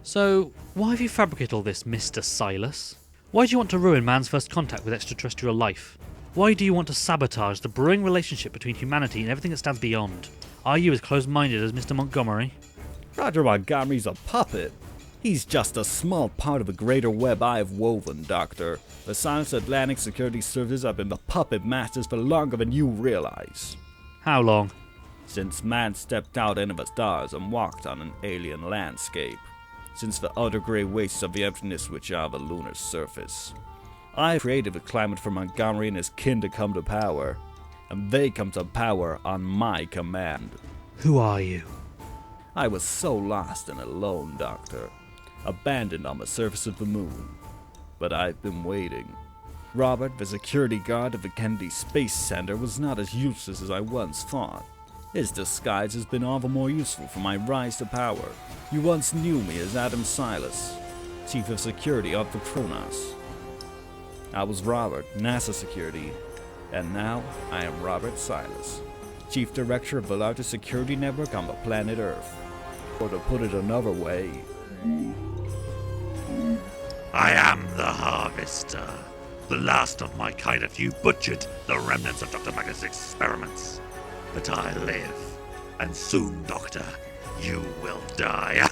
So, why have you fabricated all this, Mr. Silas? Why do you want to ruin man's first contact with extraterrestrial life? Why do you want to sabotage the brewing relationship between humanity and everything that stands beyond? Are you as closed-minded as Mr. Montgomery? Roger Montgomery's a puppet. He's just a small part of the greater web I have woven, Doctor. The Silence Atlantic Security Services have been the puppet masters for longer than you realize. How long? Since man stepped out into the stars and walked on an alien landscape. Since the utter grey wastes of the emptiness which are the lunar surface. I created the climate for Montgomery and his kin to come to power. And they come to power on my command. Who are you? I was so lost and alone, Doctor. Abandoned on the surface of the moon. But I've been waiting. Robert, the security guard of the Kennedy Space Center, was not as useless as I once thought. His disguise has been all the more useful for my rise to power. You once knew me as Adam Silas, Chief of Security of the Kronos. I was Robert, NASA Security, and now I am Robert Silas, Chief Director of the largest security network on the planet Earth. Or to put it another way, I am the Harvester. The last of my kind of you butchered the remnants of Dr. Magnus' experiments. But I live, and soon, Doctor, you will die.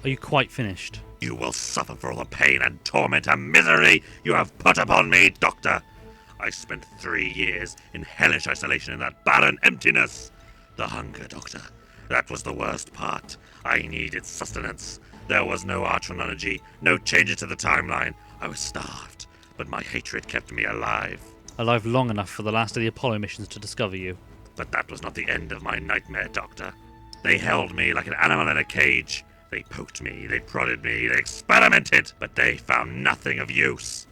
Are you quite finished? You will suffer for all the pain and torment and misery you have put upon me, Doctor. I spent 3 years in hellish isolation in that barren emptiness. The hunger, Doctor. That was the worst part. I needed sustenance. There was no archronology, no changes to the timeline. I was starved, but my hatred kept me alive. Alive long enough for the last of the Apollo missions to discover you. But that was not the end of my nightmare, Doctor. They held me like an animal in a cage. They poked me, they prodded me, they experimented, but they found nothing of use.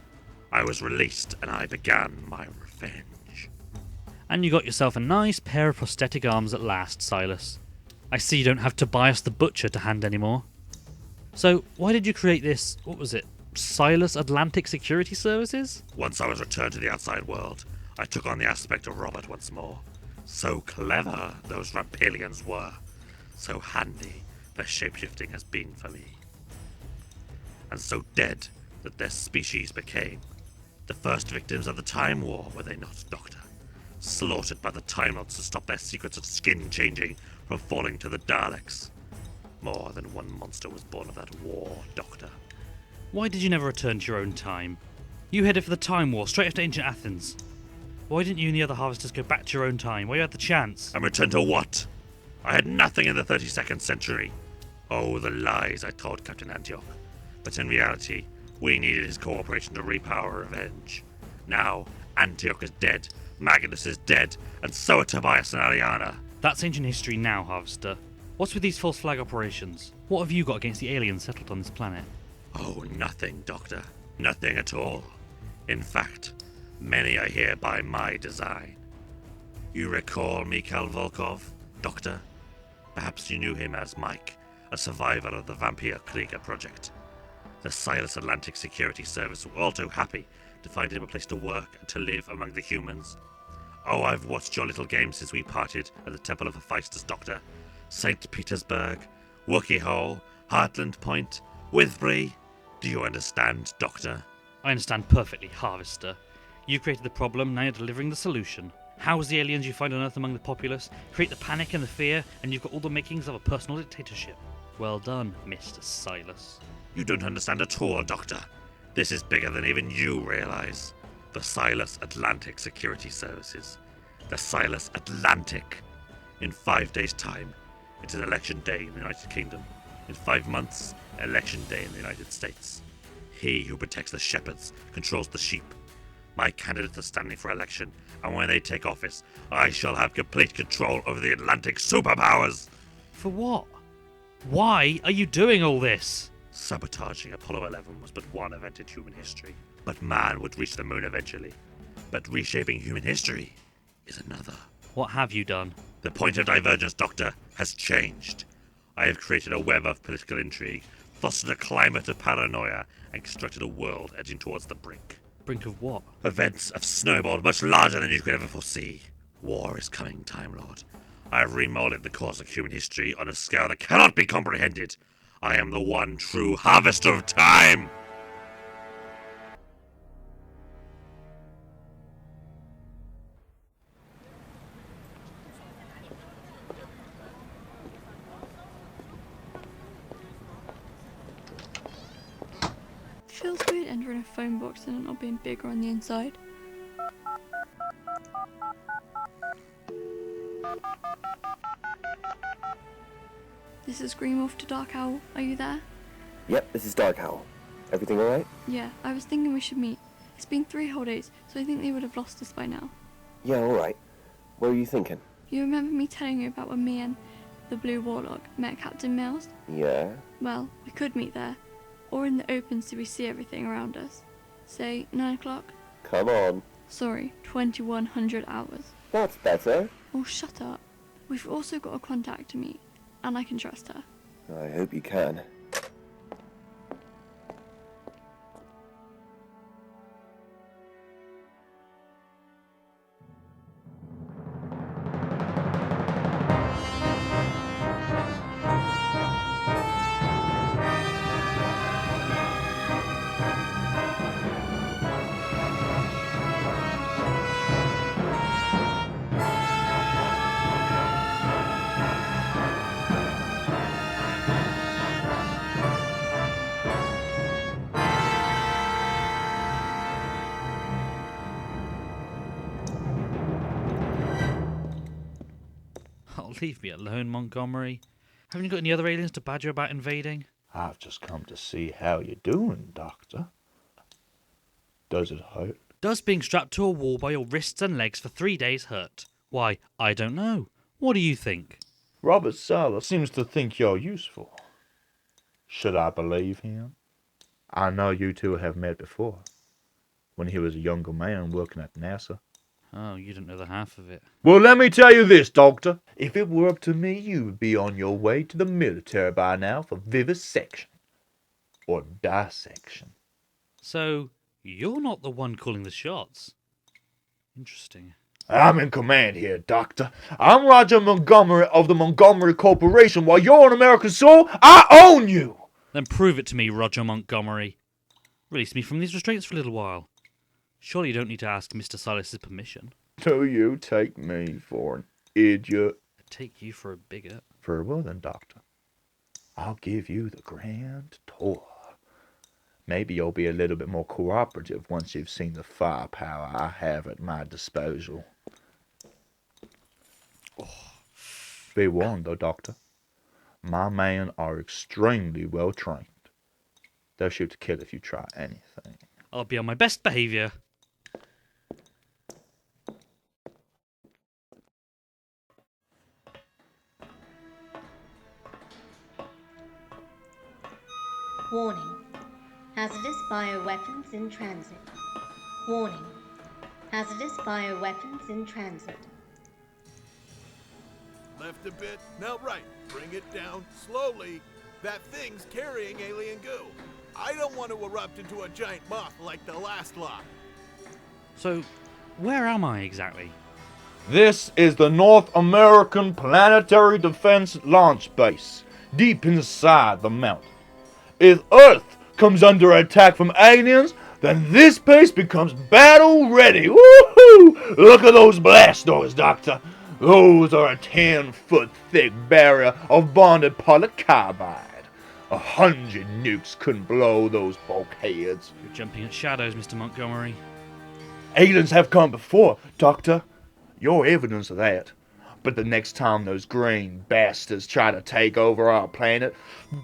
I was released, and I began my revenge. And you got yourself a nice pair of prosthetic arms at last, Silas. I see you don't have Tobias the Butcher to hand anymore. So, why did you create this, what was it, Silas Atlantic Security Services? Once I was returned to the outside world, I took on the aspect of Robert once more. So clever those Rampalians were. So handy their shapeshifting has been for me. And so dead that their species became. The first victims of the Time War, were they not, Doctor? Slaughtered by the Time Lords to stop their secrets of skin changing from falling to the Daleks. More than one monster was born of that war, Doctor. Why did you never return to your own time? You headed for the Time War, straight after ancient Athens. Why didn't you and the other Harvesters go back to your own time, while you had the chance? And return to what? I had nothing in the 32nd century. Oh, the lies I told Captain Antioch. But in reality, we needed his cooperation to repower Revenge. Now, Antioch is dead, Magnus is dead, and so are Tobias and Aliana. That's ancient history now, Harvester. What's with these false flag operations? What have you got against the aliens settled on this planet? Oh, nothing, Doctor. Nothing at all. In fact, many are here by my design. You recall Mikhail Volkov, Doctor? Perhaps you knew him as Mike, a survivor of the Vampire Krieger project. The Silas Atlantic Security Service were all too happy to find him a place to work and to live among the humans. Oh, I've watched your little game since we parted at the Temple of Hephaestus, Doctor. St. Petersburg, Wookey Hole, Heartland Point, Withbury. Do you understand, Doctor? I understand perfectly, Harvester. You created the problem, now you're delivering the solution. House the aliens you find on Earth among the populace, create the panic and the fear, and you've got all the makings of a personal dictatorship. Well done, Mr. Silas. You don't understand at all, Doctor. This is bigger than even you realize. The Silas Atlantic Security Services. the Silas Atlantic. In 5 days' time, it is election day in the United Kingdom. In 5 months, election day in the United States. He who protects the shepherds controls the sheep. My candidates are standing for election, and when they take office, I shall have complete control over the Atlantic superpowers. For what? Why are you doing all this? Sabotaging Apollo 11 was but one event in human history. But man would reach the moon eventually. But reshaping human history is another. What have you done? The point of divergence, Doctor, has changed. I have created a web of political intrigue, fostered a climate of paranoia, and constructed a world edging towards the brink. Brink of what? Events have snowballed much larger than you could ever foresee. War is coming, Time Lord. I have remolded the course of human history on a scale that cannot be comprehended. I am the one true harvester of time! Feels weird entering a phone box and it not being bigger on the inside. This is Green Wolf to Dark Owl. Are you there? Yep, this is Dark Owl. Everything alright? Yeah, I was thinking we should meet. It's been 3 whole days, so I think they would have lost us by now. Yeah, alright. What were you thinking? You remember me telling you about when me and the Blue Warlock met Captain Mills? Yeah? Well, we could meet there, or in the open so we see everything around us. Say 9 o'clock? Come on. Sorry, 2100 hours. That's better. Oh, shut up. We've also got a contact to meet, and I can trust her. I hope you can. Oh, leave me alone, Montgomery. Haven't you got any other aliens to badger about invading? I've just come to see how you're doing, Doctor. Does it hurt? Does being strapped to a wall by your wrists and legs for 3 days hurt? Why, I don't know. What do you think? Robert Silas seems to think you're useful. Should I believe him? I know you two have met before, when he was a younger man working at NASA. Oh, you don't know the half of it. Well, let me tell you this, Doctor. If it were up to me, you would be on your way to the military by now for vivisection. Or dissection. So, you're not the one calling the shots. Interesting. I'm in command here, Doctor. I'm Roger Montgomery of the Montgomery Corporation. While you're on American soil, I own you! Then prove it to me, Roger Montgomery. Release me from these restraints for a little while. Surely you don't need to ask Mr. Silas's permission. Do you take me for an idiot? I take you for a bigot. Very well then, Doctor. I'll give you the grand tour. Maybe you'll be a little bit more cooperative once you've seen the firepower I have at my disposal. Be warned, though, Doctor. My men are extremely well trained. They'll shoot to kill if you try anything. I'll be on my best behaviour. Warning. Hazardous bioweapons in transit. Warning. Hazardous bioweapons in transit. Left a bit, now right. Bring it down slowly. That thing's carrying alien goo. I don't want to erupt into a giant moth like the last lot. So, where am I exactly? This is the North American Planetary Defense Launch Base, deep inside the mountain. If Earth comes under attack from aliens, then this base becomes battle ready. Woohoo! Look at those blast doors, Doctor. Those are a 10-foot thick barrier of bonded polycarbide. 100 nukes couldn't blow those bulkheads. You're jumping at shadows, Mr. Montgomery. Aliens have come before, Doctor. You're evidence of that. But the next time those green bastards try to take over our planet,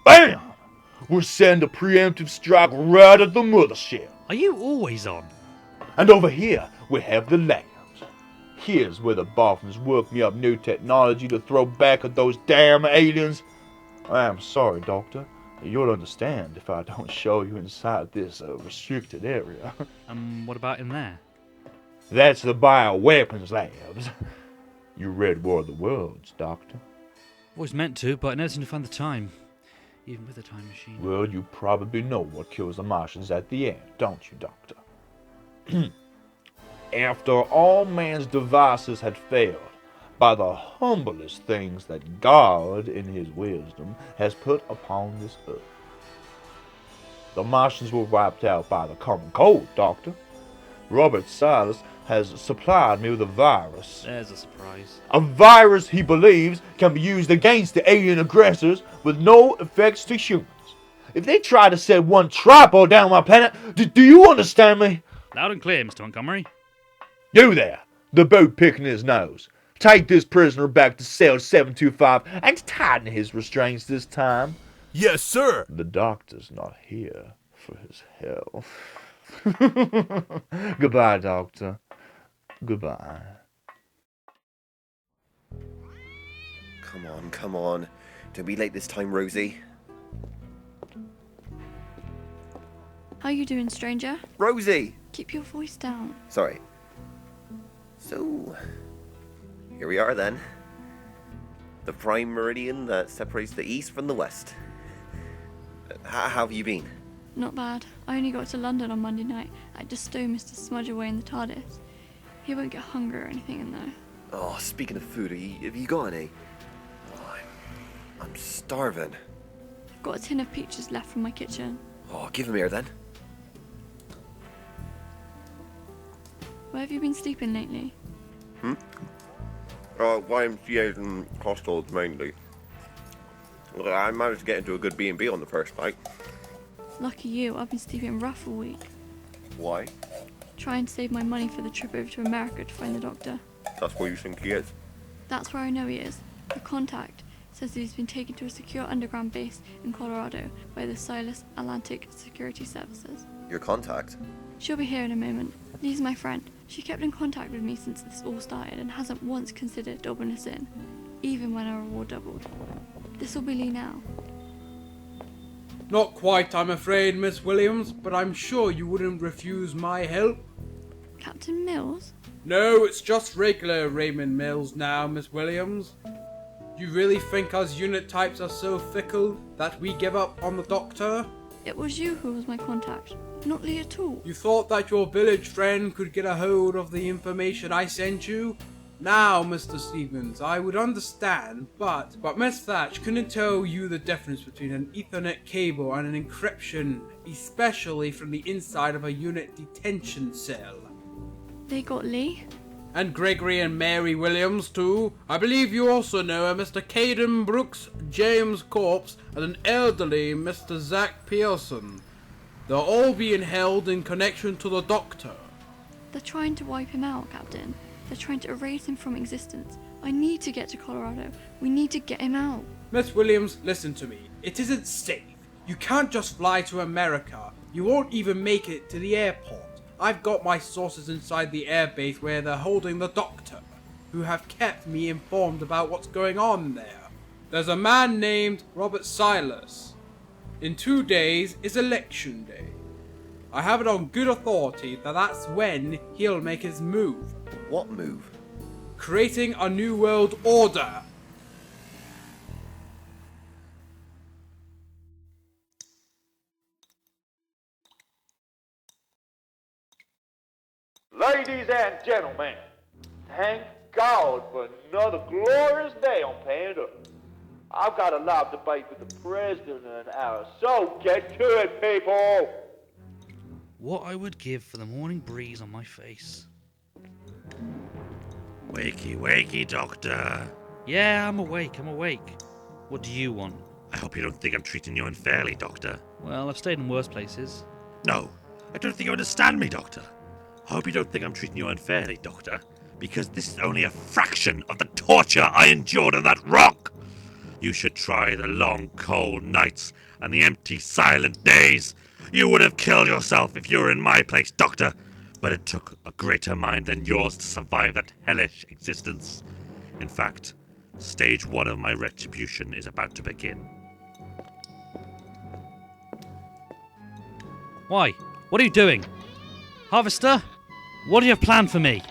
BAM! We'll send a preemptive strike right at the mothership. Are you always on? And over here, we have the labs. Here's where the Boffins work me up new technology to throw back at those damn aliens. I'm sorry, Doctor. You'll understand if I don't show you inside this restricted area. What about in there? That's the bioweapons labs. You read War of the Worlds, Doctor. Always meant to, but I never seem to find the time. Even with a time machine. Well, you probably know what kills the Martians at the end, don't you, Doctor? After all man's devices had failed, by the humblest things that God, in his wisdom, has put upon this earth. The Martians were wiped out by the common cold, Doctor. Robert Silas has supplied me with a virus. There's a surprise. A virus he believes can be used against the alien aggressors with no effects to humans. If they try to set one tripo down my planet, do you understand me? Loud and clear, Mr. Montgomery. You there, the boot picking his nose. Take this prisoner back to cell 725 and tighten his restraints this time. Yes, sir. The doctor's not here for his health. Goodbye, Doctor. Goodbye. Come on. Don't be late this time, Rosie. How you doing, stranger? Rosie! Keep your voice down. Sorry. So, here we are then. The prime meridian that separates the east from the west. How have you been? Not bad. I only got to London on Monday night. I just stowed Mr. Smudge away in the TARDIS. He won't get hungry or anything in there. Oh, speaking of food, have you got any? Oh, I'm starving. I've got a tin of peaches left from my kitchen. Oh, give them here then. Where have you been sleeping lately? YMCA's and hostels mainly. I managed to get into a good B&B on the first night. Lucky you, I've been sleeping rough all week. Why? Trying to save my money for the trip over to America to find the doctor. That's where you think he is. That's where I know he is. The contact says that he's been taken to a secure underground base in Colorado by the Silas Atlantic Security Services. Your contact? She'll be here in a moment. Lee's my friend. She kept in contact with me since this all started and hasn't once considered dobbing us in, even when our reward doubled. This'll be Lee now. Not quite, I'm afraid, Miss Williams, but I'm sure you wouldn't refuse my help. Captain Mills? No, it's just regular Raymond Mills now, Miss Williams. You really think us unit types are so fickle that we give up on the doctor? It was you who was my contact, not Lee at all. You thought that your village friend could get a hold of the information I sent you? Now, Mr. Stevens, I would understand, but Miss Thatch couldn't tell you the difference between an Ethernet cable and an encryption, especially from the inside of a unit detention cell. They got Lee? And Gregory and Mary Williams, too. I believe you also know a Mr. Caden Brooks, James Corpse, and an elderly Mr. Zach Pearson. They're all being held in connection to the doctor. They're trying to wipe him out, Captain. They're trying to erase him from existence. I need to get to Colorado. We need to get him out. Miss Williams, listen to me. It isn't safe. You can't just fly to America. You won't even make it to the airport. I've got my sources inside the airbase where they're holding the doctor, who have kept me informed about what's going on there. There's a man named Robert Silas. In 2 days is election day. I have it on good authority that that's when he'll make his move. What move? Creating a new world order. Ladies and gentlemen, thank God for another glorious day on planet Earth. I've got a live debate with the president in an hour, so get to it, people! What I would give for the morning breeze on my face. Wakey, wakey, Doctor. Yeah, I'm awake. What do you want? I hope you don't think I'm treating you unfairly, Doctor. Well, I've stayed in worse places. No, I don't think you understand me, Doctor. I hope you don't think I'm treating you unfairly, Doctor. because this is only a fraction of the torture I endured on that rock. You should try the long, cold nights and the empty, silent days. You would have killed yourself if you were in my place, Doctor. But it took a greater mind than yours to survive that hellish existence. In fact, stage 1 of my retribution is about to begin. Why? What are you doing? Harvester? What do you have planned for me?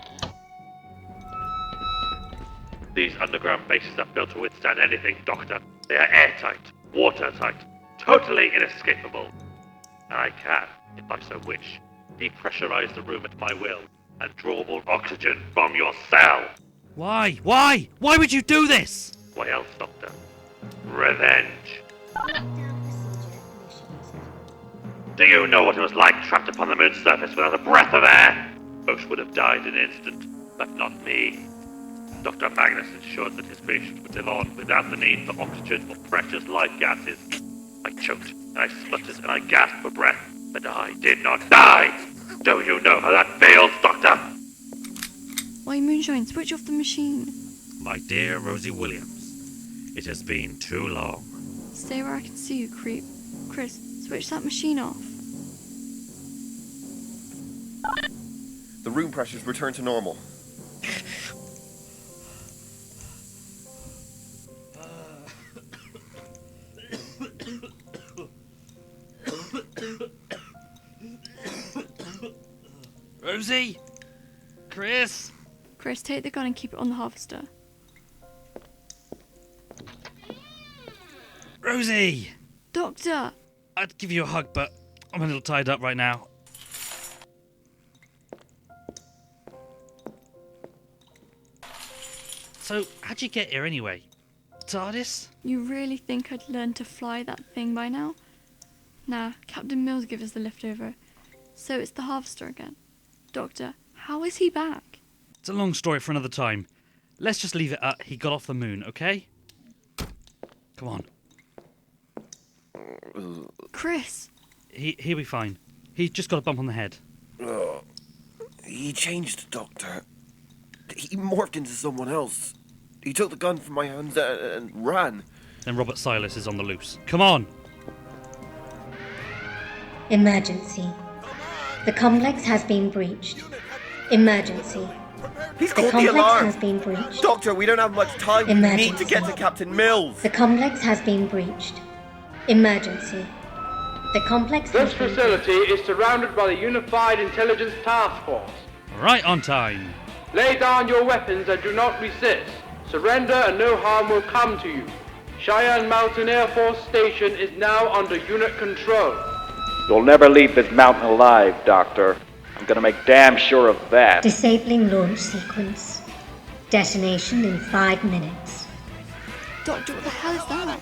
These underground bases are built to withstand anything, Doctor. They are airtight, watertight, totally inescapable. And I can, if I so wish, depressurize the room at my will and draw all oxygen from your cell. Why? Why? Why would you do this? Why else, Doctor? Revenge. Do you know what it was like trapped upon the moon's surface without a breath of air? Most would have died in an instant, but not me. Dr. Magnus ensured that his creation would live on without the need for oxygen or precious life gases. I choked, and I spluttered, and I gasped for breath, but I did not die! Do you know how that feels, Doctor? Why, Moonshine, switch off the machine. My dear Rosie Williams, it has been too long. Stay where I can see you, creep. Chris, switch that machine off. The room pressures return to normal. Rosie? Chris? Chris, take the gun and keep it on the harvester. Rosie! Doctor! I'd give you a hug, but I'm a little tied up right now. So, how'd you get here anyway? TARDIS? You really think I'd learn to fly that thing by now? Nah, Captain Mills gave us the lift over. So it's the harvester again. Doctor, how is he back? It's a long story for another time. Let's just leave it at he got off the moon, okay? Come on. Chris! He'll be fine. He just got a bump on the head. He changed, Doctor. He morphed into someone else. He took the gun from my hands and ran. Then Robert Silas is on the loose. Come on! Emergency. The complex has been breached. Emergency. He's The called the complex alarm. has been breached. Doctor, we don't have much time. We Emergency. need to get to Captain Mills. The complex has been breached. Emergency. The complex This has been facility is surrounded by the Unified Intelligence Task Force. Right on time. Lay down your weapons and do not resist. Surrender and no harm will come to you. Cheyenne Mountain Air Force Station is now under unit control. You'll never leave this mountain alive, Doctor. I'm gonna make damn sure of that. Disabling launch sequence. Detonation in 5 minutes. Doctor, what the hell is that?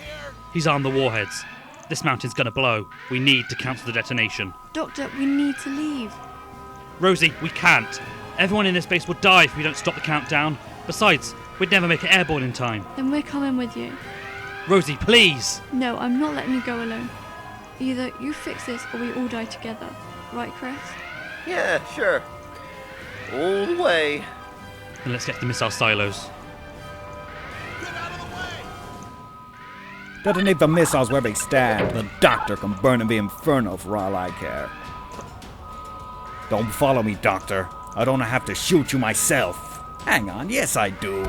He's armed the warheads. This mountain's gonna blow. We need to cancel the detonation. Doctor, we need to leave. Rosie, we can't. Everyone in this base will die if we don't stop the countdown. Besides, we'd never make it airborne in time. Then we're coming with you. Rosie, please! No, I'm not letting you go alone. Either you fix this or we all die together. Right, Chris? Yeah, sure. All the way. Then let's get to the missile silos. Detonate the missiles where they stand. The Doctor can burn in the inferno for all I care. Don't follow me, Doctor. I don't have to shoot you myself. Hang on, yes I do.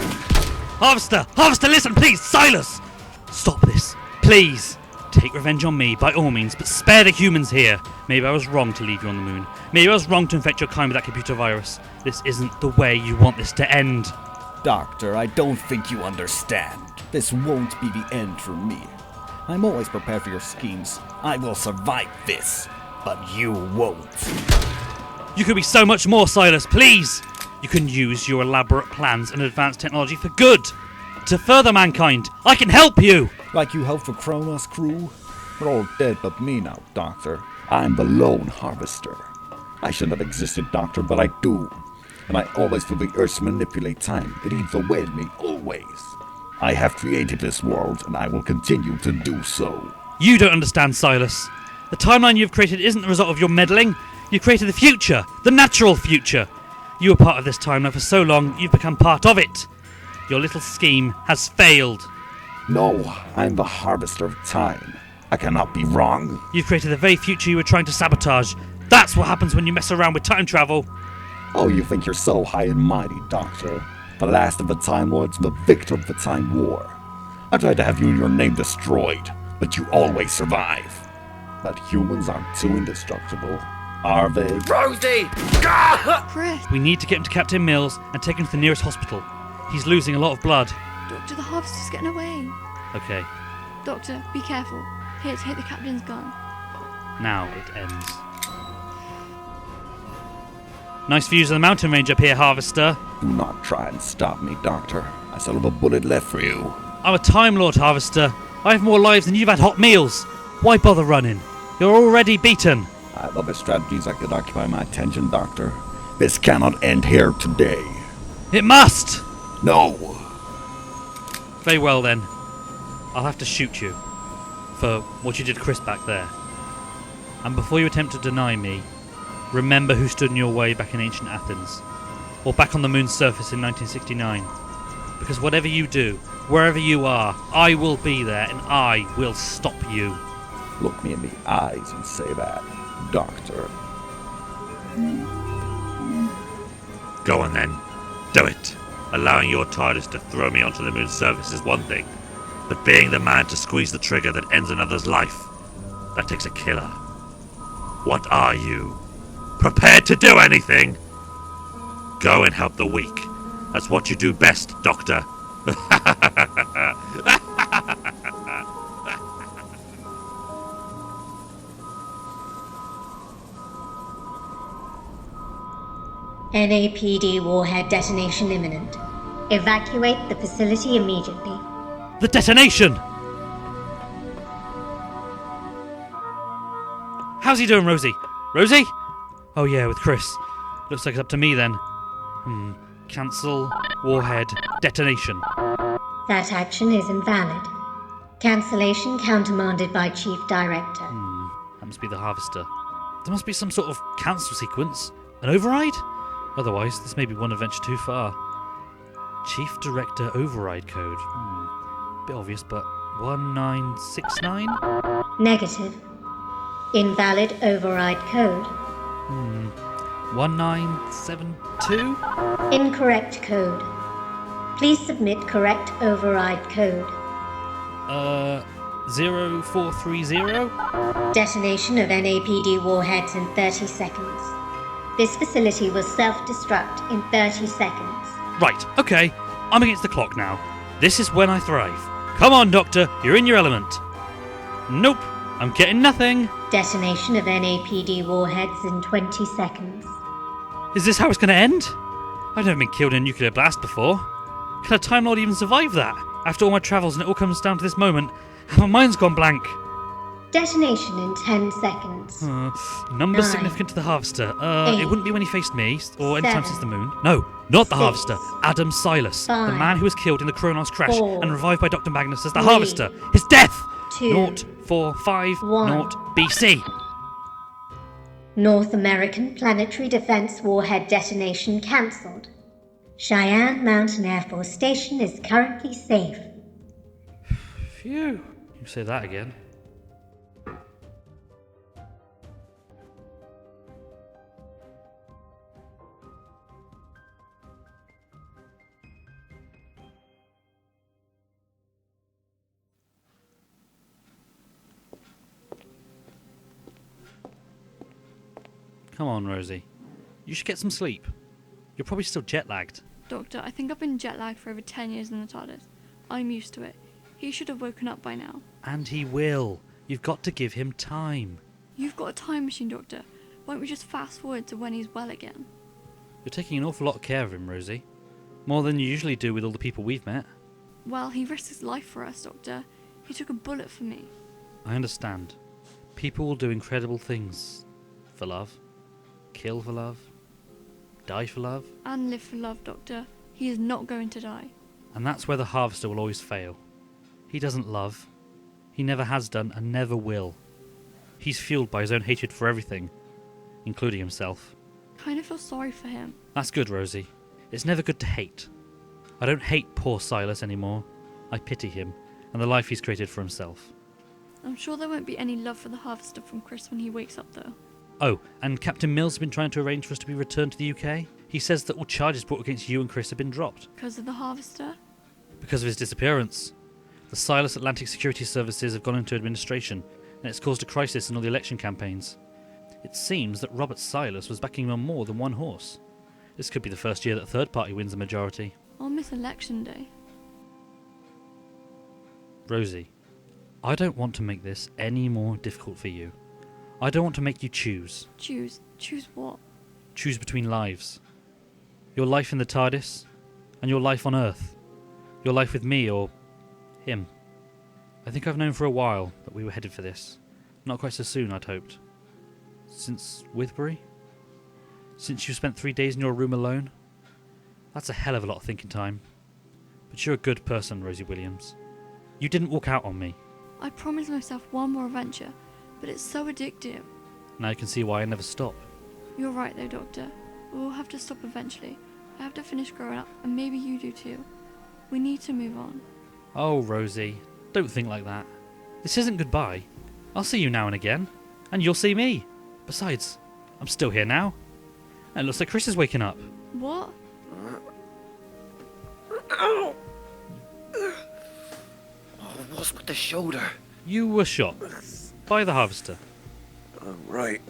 Harvester! Harvester, listen, please! Silas! Stop this. Please! Take revenge on me, by all means, but spare the humans here. Maybe I was wrong to leave you on the moon. Maybe I was wrong to infect your kind with that computer virus. This isn't the way you want this to end. Doctor, I don't think you understand. This won't be the end for me. I'm always prepared for your schemes. I will survive this, but you won't. You could be so much more, Silas, please! You can use your elaborate plans and advanced technology for good! To further mankind! I can help you! Like you helped the Kronos crew? They're all dead but me now, Doctor. I'm the lone harvester. I shouldn't have existed, Doctor, but I do. And I always feel the urge to manipulate time. It eats away at me, always. I have created this world, and I will continue to do so. You don't understand, Silas. The timeline you've created isn't the result of your meddling. You created the future, the natural future. You were part of this time, and for so long, you've become part of it. Your little scheme has failed. No, I'm the harvester of time. I cannot be wrong. You've created the very future you were trying to sabotage. That's what happens when you mess around with time travel. Oh, you think you're so high and mighty, Doctor. The last of the Time Lords and the victor of the Time War. I tried to have you and your name destroyed, but you always survive. But humans aren't too indestructible, are they? Rosie! Chris! We need to get him to Captain Mills and take him to the nearest hospital. He's losing a lot of blood. Doctor, the harvester's getting away. Okay, Doctor, be careful. Here, take the captain's gun. now it ends. Nice views of the mountain range up here, Harvester. Do not try and stop me, Doctor. I still have a bullet left for you. I'm a Time Lord, Harvester. I have more lives than you've had hot meals. Why bother running? You're already beaten. I have other strategies that could occupy my attention, Doctor. This cannot end here today. It must! No. Very well then. I'll have to shoot you for what you did to Chris back there. And before you attempt to deny me, remember who stood in your way back in ancient Athens, or back on the moon's surface in 1969. Because whatever you do, wherever you are, I will be there and I will stop you. Look me in the eyes and say that, Doctor. Go on then. Do it. Allowing your TARDIS to throw me onto the moon's surface is one thing, but being the man to squeeze the trigger that ends another's life, that takes a killer. What are you? Prepared to do anything? Go and help the weak. That's what you do best, Doctor. NAPD warhead detonation imminent. Evacuate the facility immediately. The detonation! How's he doing, Rosie? Rosie? Oh yeah, with Chris. Looks like it's up to me then. Cancel warhead detonation. That action is invalid. Cancellation countermanded by Chief Director. That must be the Harvester. There must be some sort of cancel sequence. An override? Otherwise, this may be one adventure too far. Chief Director override code. Bit obvious, but 1969? Negative. Invalid override code. 1972? Incorrect code. Please submit correct override code. 0430? Detonation of NAPD warheads in 30 seconds. This facility will self-destruct in 30 seconds. Right, okay. I'm against the clock now. This is when I thrive. Come on, Doctor, you're in your element. Nope, I'm getting nothing. Detonation of NAPD warheads in 20 seconds. Is this how it's going to end? I've never been killed in a nuclear blast before. Can a Time Lord even survive that? After all my travels and it all comes down to this moment, my mind's gone blank. Detonation in 10 seconds. Number 9, significant to the Harvester. 8, It wouldn't be when he faced me, or any time 7, since the moon. No, not the 6, Harvester. Adam Silas. The 5, man who was killed in the Kronos crash 4, and revived by Dr. Magnus as the 3, Harvester. His death! 2, 0450 1. BC. North American planetary defense warhead detonation cancelled. Cheyenne Mountain Air Force Station is currently safe. Phew. You say that again. Come on, Rosie. You should get some sleep. You're probably still jet-lagged. Doctor, I think I've been jet lagged for over 10 years in the TARDIS. I'm used to it. He should have woken up by now. And he will. You've got to give him time. You've got a time machine, Doctor. Why don't we just fast forward to when he's well again? You're taking an awful lot of care of him, Rosie. More than you usually do with all the people we've met. Well, he risked his life for us, Doctor. He took a bullet for me. I understand. People will do incredible things. For love. Kill for love. Die for love. And live for love, Doctor. He is not going to die. And that's where the Harvester will always fail. He doesn't love. He never has done and never will. He's fueled by his own hatred for everything, including himself. Kind of feel sorry for him. That's good, Rosie. It's never good to hate. I don't hate poor Silas anymore. I pity him, and the life he's created for himself. I'm sure there won't be any love for the Harvester from Chris when he wakes up, though. Oh, and Captain Mills has been trying to arrange for us to be returned to the UK. He says that all charges brought against you and Chris have been dropped. Because of the Harvester? Because of his disappearance. The Silas Atlantic Security Services have gone into administration, and it's caused a crisis in all the election campaigns. It seems that Robert Silas was backing him on more than one horse. This could be the first year that a third party wins the majority. I'll miss election day. Rosie, I don't want to make this any more difficult for you. I don't want to make you choose. Choose? Choose what? Choose between lives. Your life in the TARDIS, and your life on Earth. Your life with me or him. I think I've known for a while that we were headed for this. Not quite so soon, I'd hoped. Since Withbury? Since you spent 3 days in your room alone? That's a hell of a lot of thinking time. But you're a good person, Rosie Williams. You didn't walk out on me. I promised myself one more adventure, but it's so addictive. Now you can see why I never stop. You're right though, Doctor. We'll have to stop eventually. I have to finish growing up, and maybe you do too. We need to move on. Oh, Rosie, don't think like that. This isn't goodbye. I'll see you now and again, and you'll see me. Besides, I'm still here now. And it looks like Chris is waking up. What? Ow! Oh, what's with the shoulder? You were shot by the Harvester. Oh, right.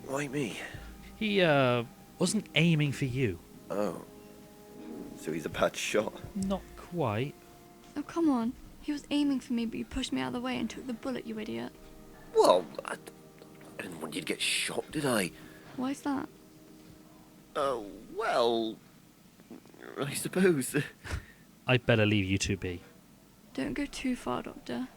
Why me? He, wasn't aiming for you. Oh. So he's a bad shot? Not quite. Oh, come on. He was aiming for me, but you pushed me out of the way and took the bullet, you idiot. Well, I didn't want you to get shot, did I? Why's that? Oh, well, I suppose. I'd better leave you two be. Don't go too far, Doctor.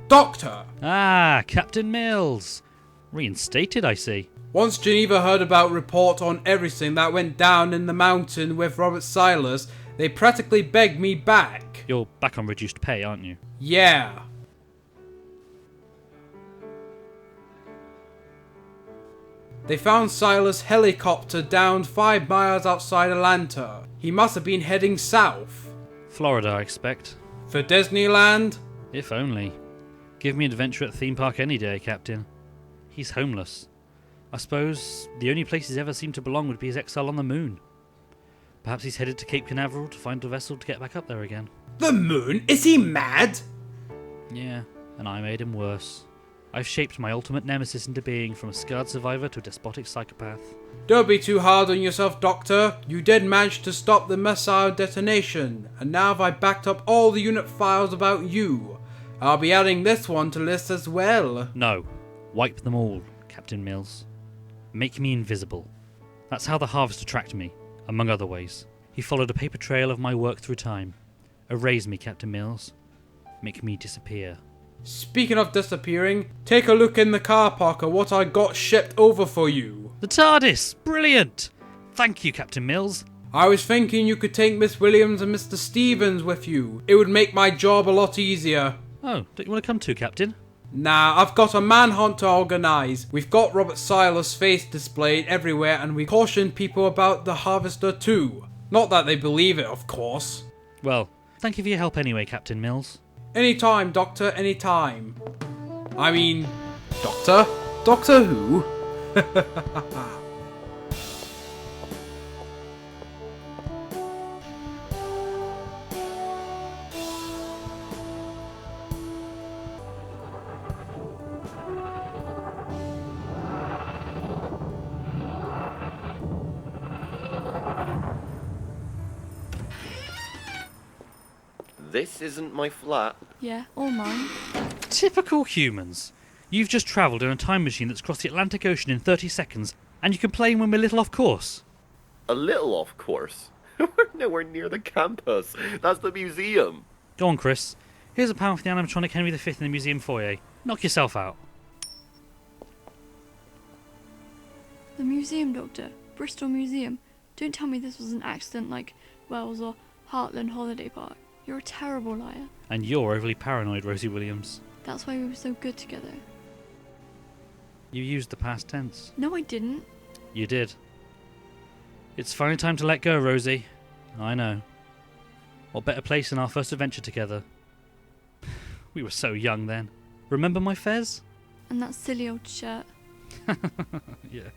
Doctor! Ah, Captain Mills. Reinstated, I see. Once Geneva heard about report on everything that went down in the mountain with Robert Silas, they practically begged me back. You're back on reduced pay, aren't you? Yeah. They found Silas' helicopter downed 5 miles outside Atlanta. He must have been heading south. Florida, I expect. For Disneyland? If only. Give me an adventure at the theme park any day, Captain. He's homeless. I suppose the only place he's ever seemed to belong would be his exile on the moon. Perhaps he's headed to Cape Canaveral to find a vessel to get back up there again. The moon? Is he mad? Yeah, and I made him worse. I've shaped my ultimate nemesis into being, from a scarred survivor to a despotic psychopath. Don't be too hard on yourself, Doctor. You did manage to stop the missile detonation, and now I've backed up all the unit files about you. I'll be adding this one to list as well. No. Wipe them all, Captain Mills. Make me invisible. That's how the Harvester tracked me, among other ways. He followed a paper trail of my work through time. Erase me, Captain Mills. Make me disappear. Speaking of disappearing, take a look in the car park at what I got shipped over for you. The TARDIS! Brilliant! Thank you, Captain Mills. I was thinking you could take Miss Williams and Mr. Stevens with you. It would make my job a lot easier. Oh, don't you want to come too, Captain? Nah, I've got a manhunt to organise. We've got Robert Silas' face displayed everywhere, and we cautioned people about the Harvester too. Not that they believe it, of course. Well, thank you for your help anyway, Captain Mills. Anytime, Doctor, anytime. I mean, Doctor? Doctor Who? This isn't my flat. Yeah, or mine. Typical humans. You've just travelled in a time machine that's crossed the Atlantic Ocean in 30 seconds, and you complain when we're a little off course. A little off course. We're nowhere near the campus. That's the museum. Go on, Chris. Here's a pound for the animatronic Henry V in the museum foyer. Knock yourself out. The museum, Doctor. Bristol Museum. Don't tell me this was an accident like Wells or Heartland Holiday Park. You're a terrible liar. And you're overly paranoid, Rosie Williams. That's why we were so good together. You used the past tense. No, I didn't. You did. It's finally time to let go, Rosie. I know. What better place than our first adventure together? We were so young then. Remember my fez? And that silly old shirt. Yeah.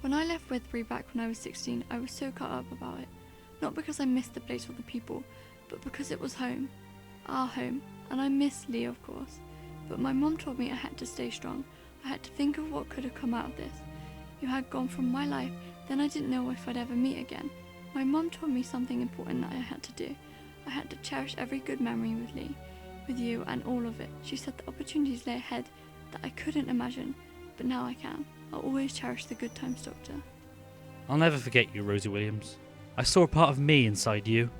When I left Withbury back when I was 16, I was so cut up about it. Not because I missed the place or the people, but because it was home. Our home. And I missed Lee, of course. But my mum told me I had to stay strong. I had to think of what could have come out of this. You had gone from my life, then I didn't know if I'd ever meet again. My mum told me something important that I had to do. I had to cherish every good memory with Lee, with you and all of it. She said the opportunities lay ahead that I couldn't imagine, but now I can. I'll always cherish the good times, Doctor. I'll never forget you, Rosie Williams. I saw a part of me inside you.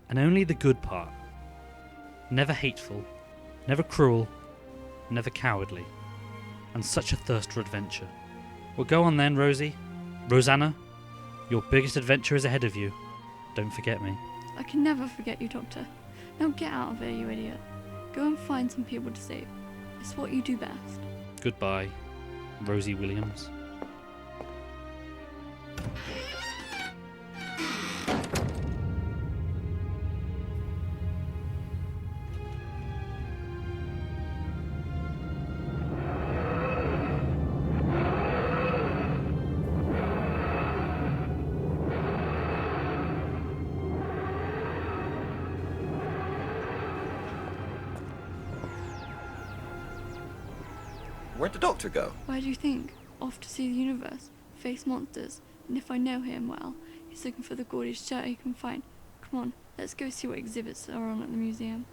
And only the good part. Never hateful, never cruel, never cowardly. And such a thirst for adventure. Well, go on then, Rosie. Rosanna, your biggest adventure is ahead of you. Don't forget me. I can never forget you, Doctor. Now get out of here, you idiot. Go and find some people to save. It's what you do best. Goodbye, Rosie Williams. Where'd the doctor go? Where do you think? Off to see the universe, face monsters, and if I know him well, he's looking for the gaudiest shirt he can find. Come on, let's go see what exhibits are on at the museum.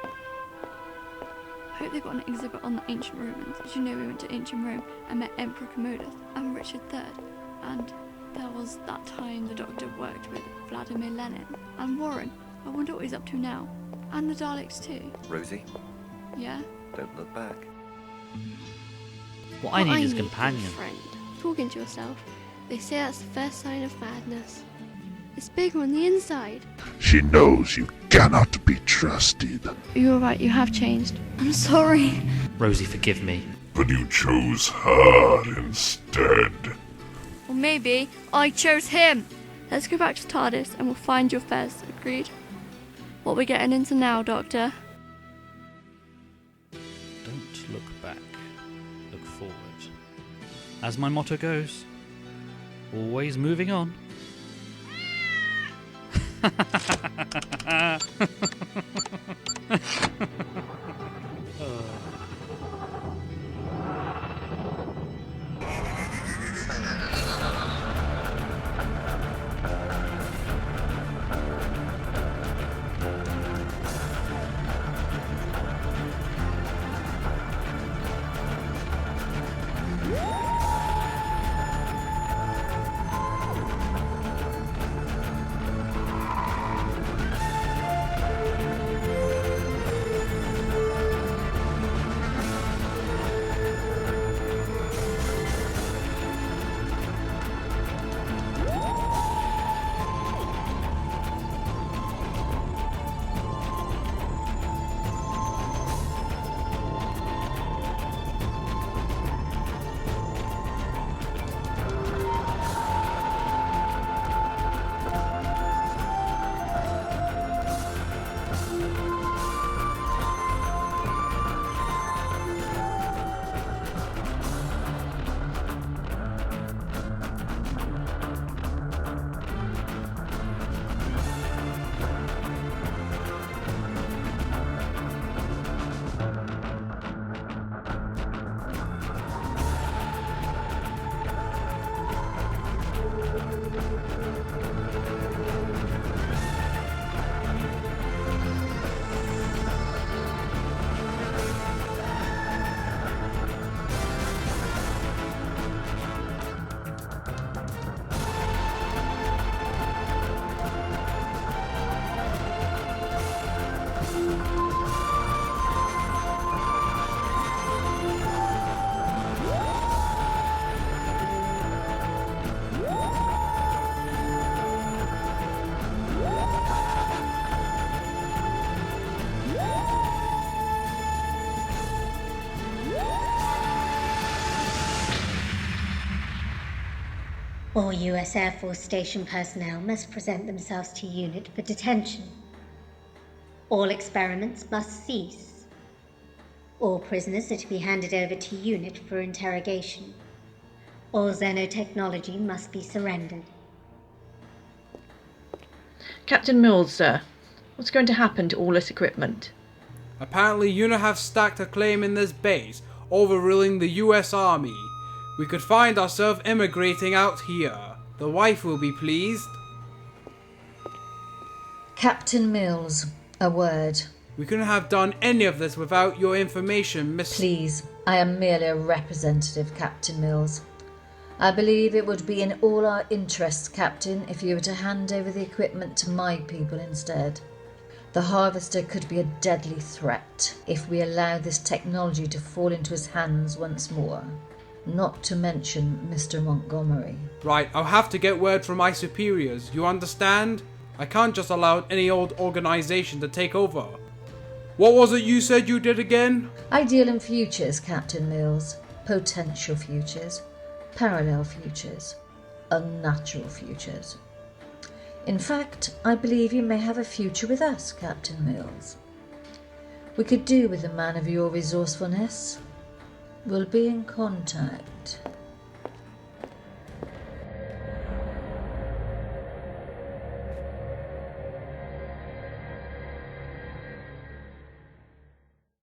I hope they've got an exhibit on the ancient Romans. Did you know we went to ancient Rome and met Emperor Commodus and Richard III? And there was that time the Doctor worked with Vladimir Lenin and Warren. I wonder what he's up to now. And the Daleks too. Rosie, Yeah? don't look back. What I need is a a companion. friend. Talking to yourself. They say that's the first sign of madness. It's bigger on the inside. She knows you cannot be trusted. You're right, you have changed. I'm sorry. Rosie, forgive me. But you chose her instead. Or maybe I chose him. Let's go back to TARDIS and we'll find your fez. Agreed? What we're getting into now, Doctor? Don't look back. Look forward. As my motto goes, always moving on. All U.S. Air Force Station personnel must present themselves to UNIT for detention. All experiments must cease. All prisoners are to be handed over to UNIT for interrogation. All xenotechnology must be surrendered. Captain Mills, sir. What's going to happen to all this equipment? Apparently UNIT have stacked a claim in this base, overruling the US Army. We could find ourselves immigrating out here. The wife will be pleased. Captain Mills, a word. We couldn't have done any of this without your information, Miss... Please, I am merely a representative, Captain Mills. I believe it would be in all our interests, Captain, if you were to hand over the equipment to my people instead. The Harvester could be a deadly threat if we allow this technology to fall into his hands once more. Not to mention Mr. Montgomery. Right, I'll have to get word from my superiors, you understand? I can't just allow any old organization to take over. What was it you said you did again? I deal in futures, Captain Mills. Potential futures. Parallel futures. Unnatural futures. In fact, I believe you may have a future with us, Captain Mills. We could do with a man of your resourcefulness. We'll be in contact.